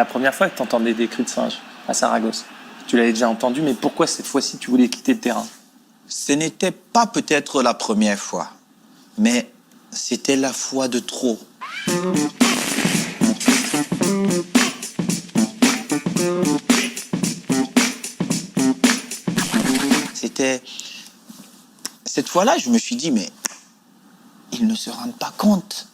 la première fois que tu entendais des cris de singe à Saragosse. Tu l'avais déjà entendu, mais pourquoi cette fois-ci tu voulais quitter le terrain? Ce n'était pas peut-être la première fois, mais c'était la fois de trop. C'était... Cette fois-là, je me suis dit, mais ils ne se rendent pas compte.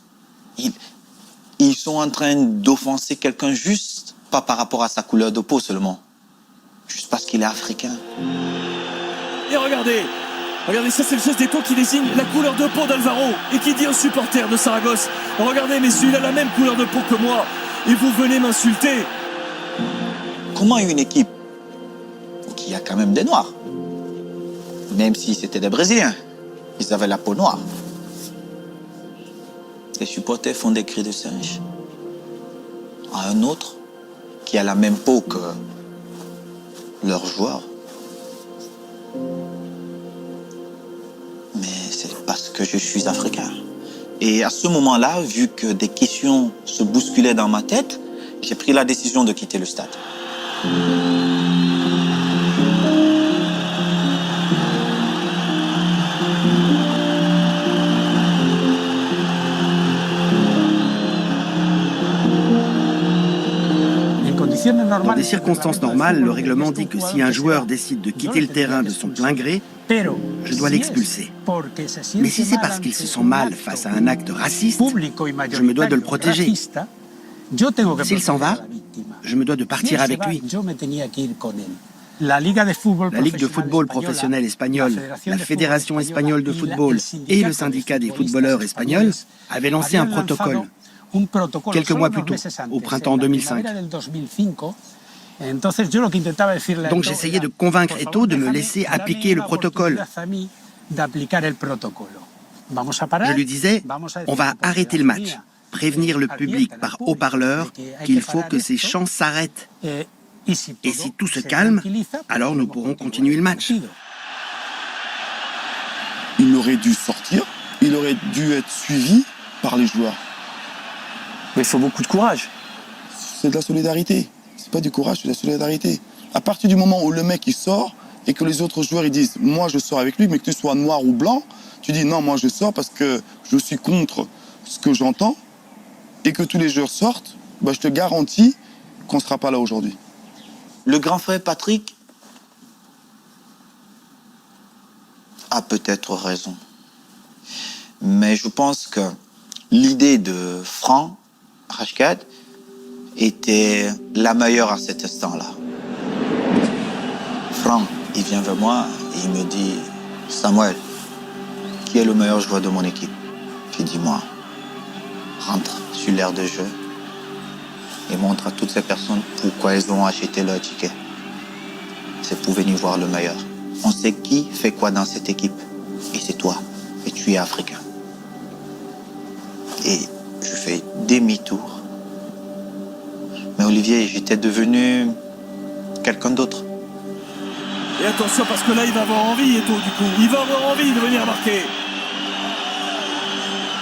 Ils sont en train d'offenser quelqu'un juste, pas par rapport à sa couleur de peau seulement, juste parce qu'il est africain. Et regardez, ça c'est le geste d'épaule qui désigne la couleur de peau d'Alvaro et qui dit aux supporters de Saragosse, regardez messieurs, il a la même couleur de peau que moi et vous venez m'insulter. Comment une équipe qui a quand même des Noirs, même si c'était des Brésiliens, ils avaient la peau noire. Les supporters font des cris de singe à un autre qui a la même peau que leur joueur. Mais c'est parce que je suis africain. Et à ce moment-là, vu que des questions se bousculaient dans ma tête, j'ai pris la décision de quitter le stade. Dans des circonstances normales, le règlement dit que si un joueur décide de quitter le terrain de son plein gré, je dois l'expulser. Mais si c'est parce qu'il se sent mal face à un acte raciste, je me dois de le protéger. S'il s'en va, je me dois de partir avec lui. La Ligue de football professionnel espagnole, la Fédération espagnole de football et le syndicat des footballeurs espagnols avaient lancé un protocole quelques mois plus tôt, au printemps 2005. Donc j'essayais de convaincre Eto'o de me laisser appliquer le protocole. Je lui disais, on va arrêter le match, prévenir le public par haut-parleur qu'il faut que ces chants s'arrêtent. Et si tout se calme, alors nous pourrons continuer le match. Il aurait dû sortir, il aurait dû être suivi par les joueurs. Mais il faut beaucoup de courage. C'est de la solidarité. C'est pas du courage, c'est de la solidarité. À partir du moment où le mec il sort et que les autres joueurs ils disent moi je sors avec lui, mais que tu sois noir ou blanc, tu dis non, moi je sors parce que je suis contre ce que j'entends, et que tous les joueurs sortent, bah, je te garantis qu'on ne sera pas là aujourd'hui. Le grand frère Patrick a peut-être raison. Mais je pense que l'idée de Franck Rashkad était la meilleure à cet instant-là. Franck, il vient vers moi et il me dit « Samuel, qui est le meilleur joueur de mon équipe ?» J'ai dit « Moi, rentre sur l'aire de jeu et montre à toutes ces personnes pourquoi elles ont acheté leur ticket. C'est pour venir voir le meilleur. On sait qui fait quoi dans cette équipe. Et c'est toi. Et tu es africain. » Et je fais demi-tour. Mais Olivier, j'étais devenu quelqu'un d'autre. Et attention parce que là il va avoir envie Eto'o du coup. Il va avoir envie de venir marquer.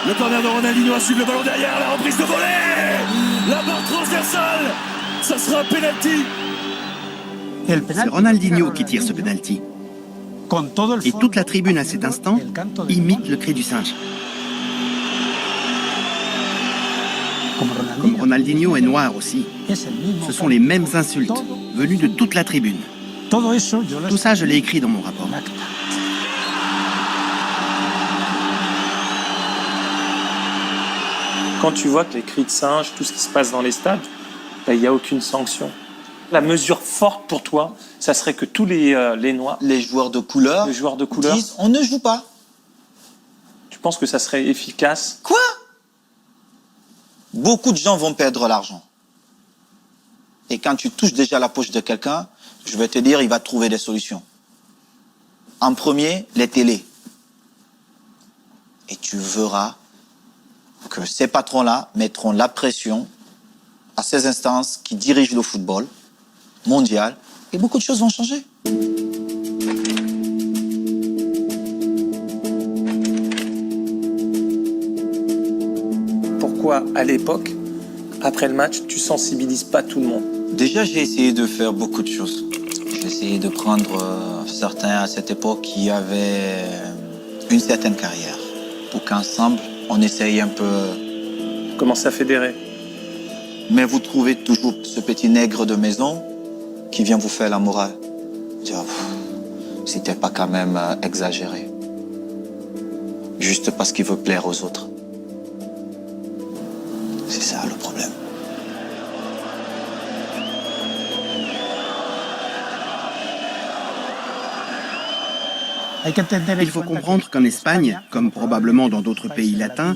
Le corner de Ronaldinho a suivi le ballon derrière, la reprise de volée. La barre transversale. Ça sera un penalty. C'est Ronaldinho qui tire ce penalty. Et toute la tribune à cet instant imite le cri du singe. Comme Ronaldinho est noir aussi, ce sont les mêmes insultes venues de toute la tribune. Tout ça, je l'ai écrit dans mon rapport. Quand tu vois que les cris de singe, tout ce qui se passe dans les stades, il n'y a aucune sanction. La mesure forte pour toi, ça serait que tous les Noirs, Les joueurs de couleur, disent on ne joue pas. tu penses que ça serait efficace? Quoi? Beaucoup de gens vont perdre l'argent. Et quand tu touches déjà la poche de quelqu'un, je vais te dire, il va trouver des solutions. En premier, les télés. Et tu verras que ces patrons-là mettront la pression à ces instances qui dirigent le football mondial et beaucoup de choses vont changer. Pourquoi, à l'époque, Après le match, tu sensibilises pas tout le monde. Déjà, j'ai essayé de faire beaucoup de choses. J'ai essayé de prendre certains à cette époque qui avaient une certaine carrière pour qu'ensemble, on essaye un peu. Commence à fédérer. Mais vous trouvez toujours ce petit nègre de maison qui vient vous faire la morale. Dire, c'était pas quand même exagéré. Juste parce qu'il veut plaire aux autres. C'est ça le problème. Il faut comprendre qu'en Espagne, comme probablement dans d'autres pays latins,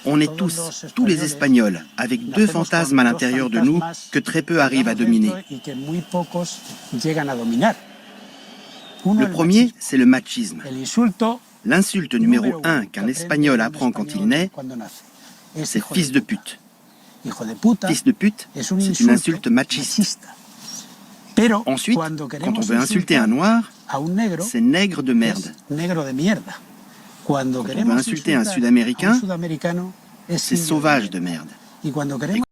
on est tous les Espagnols, avec deux fantasmes à l'intérieur de nous que très peu arrivent à dominer. Le premier, c'est le machisme. L'insulte numéro 1 qu'un Espagnol apprend quand il naît, c'est « fils de pute ». Fils de pute, c'est une insulte machiste. Ensuite, quand on veut insulter un noir, c'est nègre de merde. Quand on veut insulter un Sud-Américain, c'est sauvage de merde.